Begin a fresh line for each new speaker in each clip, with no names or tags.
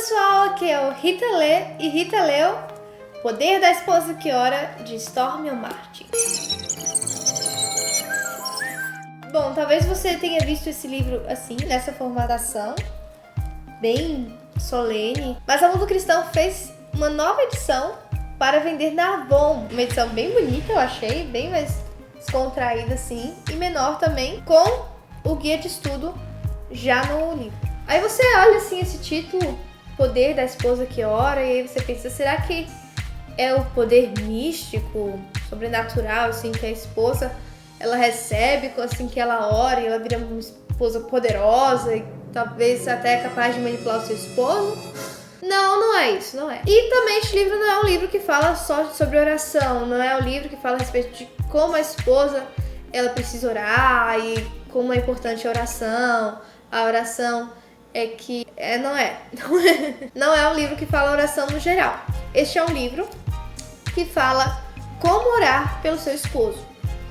pessoal, aqui é o Rita Lê e Rita leu Poder da Esposa que Ora, de Stormy Martin. Bom, talvez você tenha visto esse livro assim, nessa formatação, bem solene, mas a Mundo Cristão fez uma nova edição para vender na Avon, uma edição bem bonita, eu achei, bem mais descontraída assim, e menor também, com o guia de estudo já no livro. Aí você olha assim esse título, Poder da Esposa que Ora, e aí você pensa, será que é o poder místico, sobrenatural, assim, que a esposa ela recebe assim que ela ora e ela vira uma esposa poderosa e talvez até capaz de manipular o seu esposo? Não, não é isso, não é. E também este livro não é um livro que fala só sobre oração, não é um livro que fala a respeito de como a esposa ela precisa orar e como é importante a oração é que... Não é um livro que fala oração no geral. Este é um livro que fala como orar pelo seu esposo.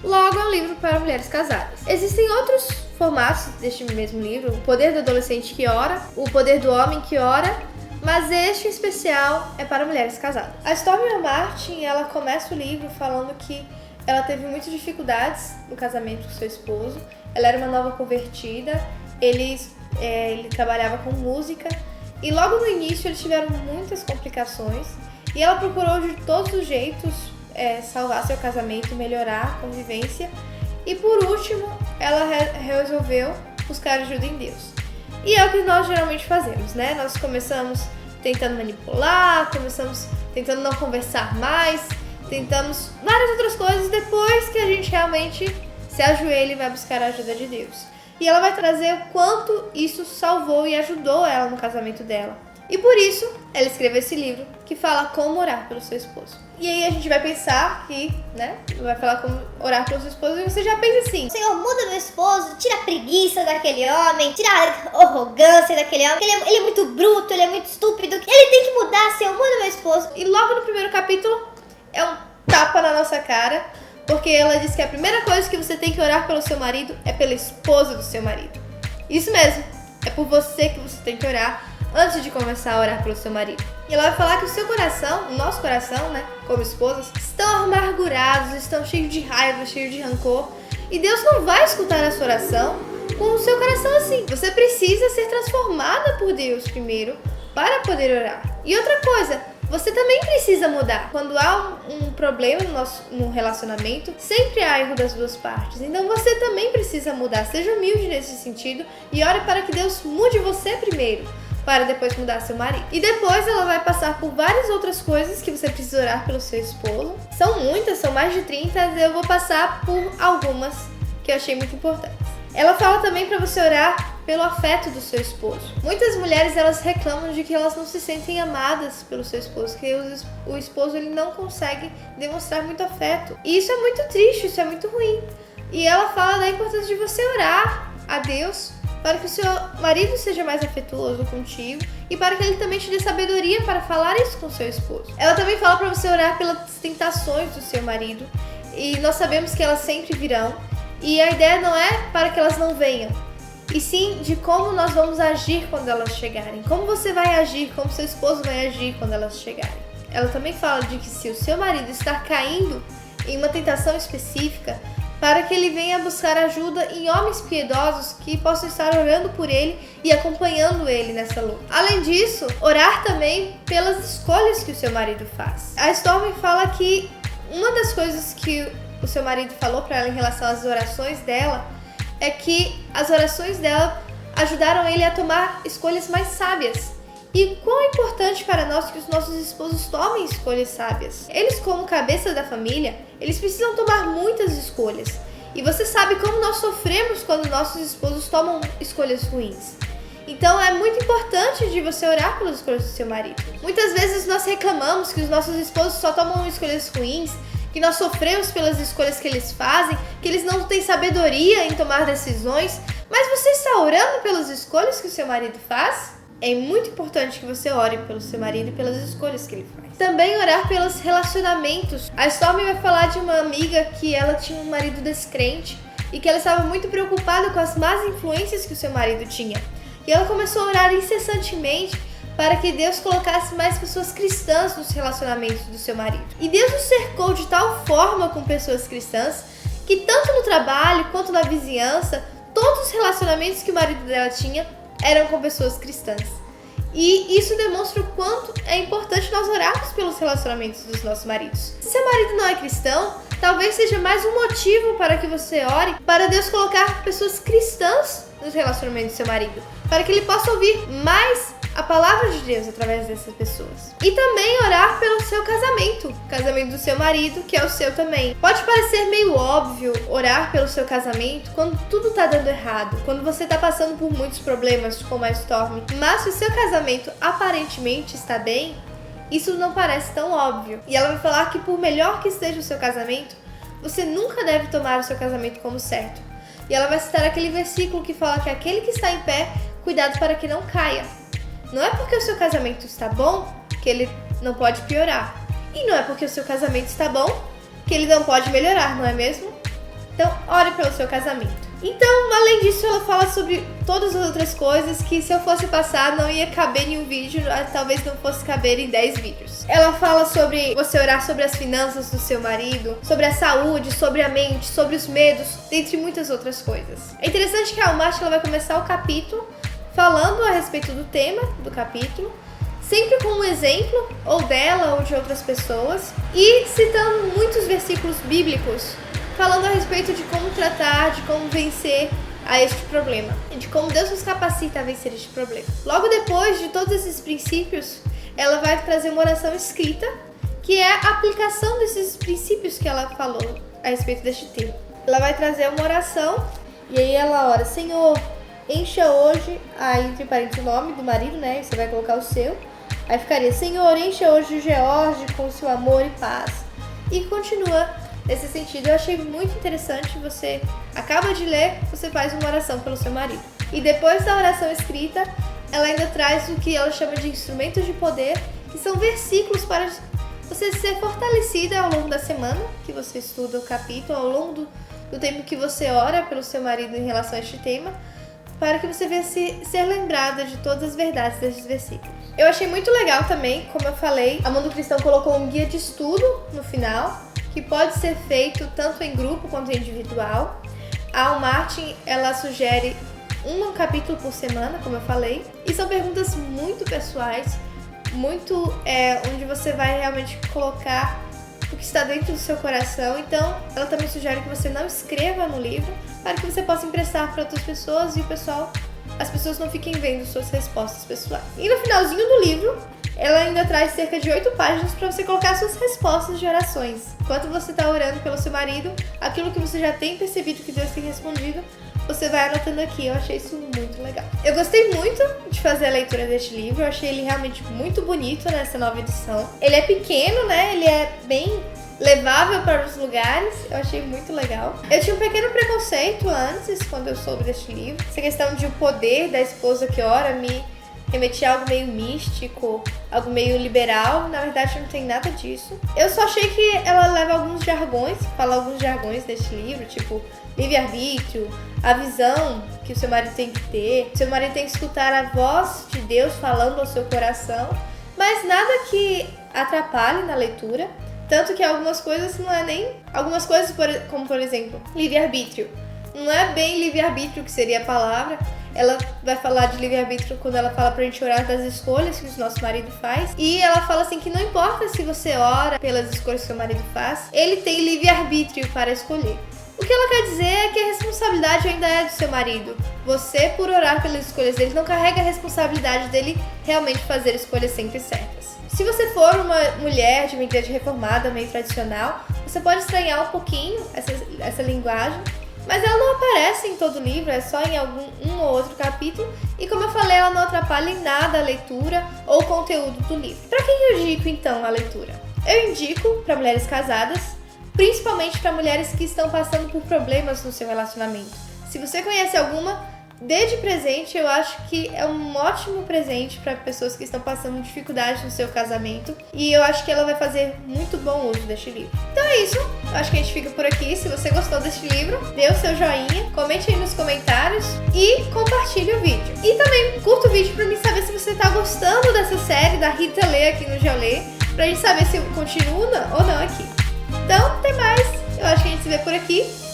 Logo, é um livro para mulheres casadas. Existem outros formatos deste mesmo livro, o Poder do Adolescente que Ora, o Poder do Homem que Ora, mas este em especial é para mulheres casadas. A Stormy Martin, ela começa o livro falando que ela teve muitas dificuldades no casamento com seu esposo, ela era uma nova convertida, ele trabalhava com música e logo no início eles tiveram muitas complicações e ela procurou de todos os jeitos salvar seu casamento e melhorar a convivência e por último ela resolveu buscar ajuda em Deus. E é o que nós geralmente fazemos, né? Nós começamos tentando manipular, começamos tentando não conversar mais, tentamos várias outras coisas depois que a gente realmente se ajoelha e vai buscar a ajuda de Deus. E ela vai trazer o quanto isso salvou e ajudou ela no casamento dela. E por isso, ela escreveu esse livro que fala como orar pelo seu esposo. E aí a gente vai pensar que, né, vai falar como orar pelo seu esposo e você já pensa assim:
Senhor, muda meu esposo, tira a preguiça daquele homem, tira a arrogância daquele homem, ele é muito bruto, ele é muito estúpido, ele tem que mudar, Senhor, muda meu esposo.
E logo no primeiro capítulo é um tapa na nossa cara, porque ela diz que a primeira coisa que você tem que orar pelo seu marido é pela esposa do seu marido. Isso mesmo, é por você que você tem que orar antes de começar a orar pelo seu marido. E ela vai falar que o seu coração, o nosso coração, né, como esposas, estão amargurados, estão cheios de raiva, cheios de rancor. E Deus não vai escutar a sua oração com o seu coração assim. Você precisa ser transformada por Deus primeiro para poder orar. E outra coisa, você também precisa mudar. Quando há um problema no relacionamento, sempre há erro das duas partes. Então você também precisa mudar. Seja humilde nesse sentido e ore para que Deus mude você primeiro, para depois mudar seu marido. E depois ela vai passar por várias outras coisas que você precisa orar pelo seu esposo. São muitas, são mais de 30, eu vou passar por algumas que eu achei muito importantes. Ela fala também para você orar pelo afeto do seu esposo. Muitas mulheres elas reclamam de que elas não se sentem amadas pelo seu esposo, que o esposo ele não consegue demonstrar muito afeto. E isso é muito triste, isso é muito ruim. E ela fala da importância de você orar a Deus para que o seu marido seja mais afetuoso contigo e para que ele também te dê sabedoria para falar isso com o seu esposo. Ela também fala para você orar pelas tentações do seu marido e nós sabemos que elas sempre virão e a ideia não é para que elas não venham, e sim de como nós vamos agir quando elas chegarem, como você vai agir, como seu esposo vai agir quando elas chegarem. Ela também fala de que se o seu marido está caindo em uma tentação específica, para que ele venha buscar ajuda em homens piedosos que possam estar orando por ele e acompanhando ele nessa luta. Além disso, orar também pelas escolhas que o seu marido faz. A Stormy fala que uma das coisas que o seu marido falou para ela em relação às orações dela é que as orações dela ajudaram ele a tomar escolhas mais sábias. E quão é importante para nós que os nossos esposos tomem escolhas sábias. Eles, como cabeça da família, eles precisam tomar muitas escolhas. E você sabe como nós sofremos quando nossos esposos tomam escolhas ruins. Então é muito importante de você orar pelas escolhas do seu marido. Muitas vezes nós reclamamos que os nossos esposos só tomam escolhas ruins, que nós sofremos pelas escolhas que eles fazem, que eles não têm sabedoria em tomar decisões. Mas você está orando pelas escolhas que o seu marido faz? É muito importante que você ore pelo seu marido e pelas escolhas que ele faz. Também orar pelos relacionamentos. A Stormy vai falar de uma amiga que ela tinha um marido descrente e que ela estava muito preocupada com as más influências que o seu marido tinha. E ela começou a orar incessantemente para que Deus colocasse mais pessoas cristãs nos relacionamentos do seu marido. E Deus o cercou de tal forma com pessoas cristãs que tanto no trabalho quanto na vizinhança, todos os relacionamentos que o marido dela tinha eram com pessoas cristãs. E isso demonstra o quanto é importante nós orarmos pelos relacionamentos dos nossos maridos. Se seu marido não é cristão, talvez seja mais um motivo para que você ore para Deus colocar pessoas cristãs nos relacionamentos do seu marido, para que ele possa ouvir mais a palavra de Deus através dessas pessoas. E também orar pelo seu casamento, o casamento do seu marido, que é o seu também. Pode parecer meio óbvio orar pelo seu casamento quando tudo tá dando errado, quando você tá passando por muitos problemas, como a Storm. Mas se o seu casamento aparentemente está bem, isso não parece tão óbvio. E ela vai falar que por melhor que esteja o seu casamento, você nunca deve tomar o seu casamento como certo. E ela vai citar aquele versículo que fala que aquele que está em pé, cuidado para que não caia. Não é porque o seu casamento está bom que ele não pode piorar. E não é porque o seu casamento está bom que ele não pode melhorar, não é mesmo? Então, ore pelo seu casamento. Então, além disso, ela fala sobre todas as outras coisas que se eu fosse passar não ia caber em um vídeo, talvez não fosse caber em 10 vídeos. Ela fala sobre você orar sobre as finanças do seu marido, sobre a saúde, sobre a mente, sobre os medos, dentre muitas outras coisas. É interessante que a Walmart ela vai começar o capítulo falando a respeito do tema do capítulo, sempre com um exemplo, ou dela ou de outras pessoas, e citando muitos versículos bíblicos, falando a respeito de como tratar, de como vencer a este problema, e de como Deus nos capacita a vencer este problema. Logo depois de todos esses princípios, ela vai trazer uma oração escrita, que é a aplicação desses princípios que ela falou a respeito deste tema. Ela vai trazer uma oração, e aí ela ora: Senhor, encha hoje, aí entre parênteses o nome do marido, né? Você vai colocar o seu. Aí ficaria: Senhor, encha hoje o George com seu amor e paz. E continua nesse sentido. Eu achei muito interessante. Você acaba de ler, você faz uma oração pelo seu marido. E depois da oração escrita, ela ainda traz o que ela chama de instrumentos de poder, que são versículos para você ser fortalecida ao longo da semana que você estuda o capítulo, ao longo do tempo que você ora pelo seu marido em relação a este tema, para que você venha ser lembrada de todas as verdades desses versículos. Eu achei muito legal também, como eu falei, a Mundo Cristão colocou um guia de estudo no final, que pode ser feito tanto em grupo quanto individual. A Walmart, ela sugere um capítulo por semana, como eu falei, e são perguntas muito pessoais, muito onde você vai realmente colocar o que está dentro do seu coração. Então, ela também sugere que você não escreva no livro, para que você possa emprestar para outras pessoas e as pessoas não fiquem vendo suas respostas pessoais. E no finalzinho do livro, ela ainda traz cerca de 8 páginas para você colocar suas respostas de orações. Enquanto você está orando pelo seu marido, aquilo que você já tem percebido que Deus tem respondido, você vai anotando aqui. Eu achei isso muito legal. Eu gostei muito de fazer a leitura deste livro. Eu achei ele realmente muito bonito nessa nova edição. Ele é pequeno, né? Ele é bem levável para os lugares. Eu achei muito legal. Eu tinha um pequeno preconceito antes, quando eu soube deste livro. Essa questão de o poder da esposa que ora me remetia a algo meio místico, algo meio liberal. Na verdade, não tem nada disso. Eu só achei que ela leva alguns jargões, fala alguns jargões deste livro, tipo livre-arbítrio, a visão que o seu marido tem que ter. O seu marido tem que escutar a voz de Deus falando ao seu coração, mas nada que atrapalhe na leitura. Tanto que algumas coisas não é nem... Algumas coisas, como por exemplo, livre-arbítrio. Não é bem livre-arbítrio que seria a palavra. Ela vai falar de livre-arbítrio quando ela fala pra gente orar das escolhas que o nosso marido faz. E ela fala assim que não importa se você ora pelas escolhas que o seu marido faz, ele tem livre-arbítrio para escolher. O que ela quer dizer é que a responsabilidade ainda é do seu marido. Você, por orar pelas escolhas dele, não carrega a responsabilidade dele realmente fazer escolhas sempre certas. Se você for uma mulher de uma igreja reformada, meio tradicional, você pode estranhar um pouquinho essa linguagem, mas ela não aparece em todo o livro, é só em um ou outro capítulo, e como eu falei, ela não atrapalha em nada a leitura ou o conteúdo do livro. Para quem eu indico então a leitura? Eu indico para mulheres casadas, principalmente para mulheres que estão passando por problemas no seu relacionamento. Se você conhece alguma, dê de presente. Eu acho que é um ótimo presente para pessoas que estão passando dificuldade no seu casamento. E eu acho que ela vai fazer muito bom uso deste livro. Então é isso. Eu acho que a gente fica por aqui. Se você gostou deste livro, dê o seu joinha, comente aí nos comentários e compartilhe o vídeo. E também curta o vídeo para mim saber se você tá gostando dessa série da Rita Lê aqui no Geolê, pra gente saber se continua ou não aqui. Então, até mais. Eu acho que a gente se vê por aqui.